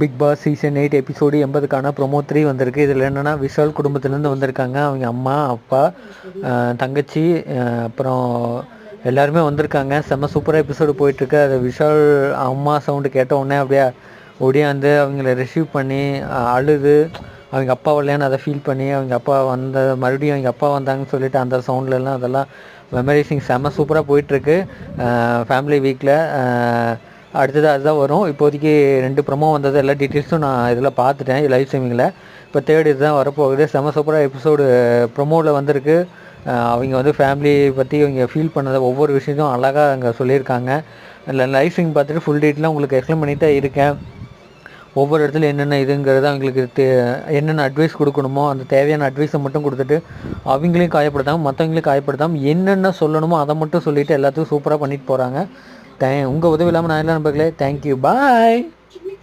Big Boss season 8 episode 80க்கான promo 3 வந்திருக்கு. இதில் என்னென்னா விஷால் குடும்பத்துலேருந்து வந்திருக்காங்க. அவங்க அம்மா, அப்பா, தங்கச்சி, அப்புறம் எல்லாருமே வந்திருக்காங்க. செம்ம சூப்பராக எபிசோடு போயிட்டுருக்கு. அது விஷால் அம்மா சவுண்டு கேட்ட உடனே அப்படியே ஒடியாந்து அவங்கள ரிசீவ் பண்ணி அழுது அவங்க அப்பா வரலையான்னு அதை ஃபீல் பண்ணி அவங்க அப்பா வந்த மறுபடியும் அவங்க அப்பா வந்தாங்கன்னு சொல்லிட்டு அந்த சவுண்ட்லலாம் அதெல்லாம் மெமரிஸிங் செம்ம சூப்பராக போயிட்டுருக்கு. ஃபேமிலி வீக்கில் அடுத்தது அதுதான் வரும். இப்போதைக்கு 2 ப்ரொமோ வந்தது, எல்லா டீட்டெயில்ஸும் நான் இதில் பார்த்துட்டேன் லைவ் ஸ்ட்ரீமிங்கில். இப்போ தேர்ட் இதுதான் வரப்போகுது. செம்ம சூப்பராக எபிசோடு ப்ரொமோவில் வந்திருக்கு. அவங்க வந்து ஃபேமிலி பற்றி அவங்க ஃபீல் பண்ணதை ஒவ்வொரு விஷயத்தையும் அழகாக அங்கே சொல்லியிருக்காங்க. இல்லை லைவ் ஸ்ட்ரீம் பார்த்துட்டு ஃபுல் டீட்டெயிலாக உங்களுக்கு எக்ஸ்பிளைன் பண்ணிட்டு தான் இருக்கேன். ஒவ்வொரு இடத்துல என்னென்ன இதுங்கிறது அவங்களுக்கு என்னென்ன அட்வைஸ் கொடுக்கணுமோ அந்த தேவையான அட்வைஸை மட்டும் கொடுத்துட்டு அவங்களையும் காயப்படுத்தாமல் மற்றவங்களையும் காயப்படுத்தாமல் என்னென்ன சொல்லணுமோ அதை மட்டும் சொல்லிவிட்டு எல்லாத்துக்கும் சூப்பராக பண்ணிட்டு போகிறாங்க. உங்கள் உதவி இல்லாமல் நான் இல்லை நண்பர்களே. தேங்க்யூ, பாய்.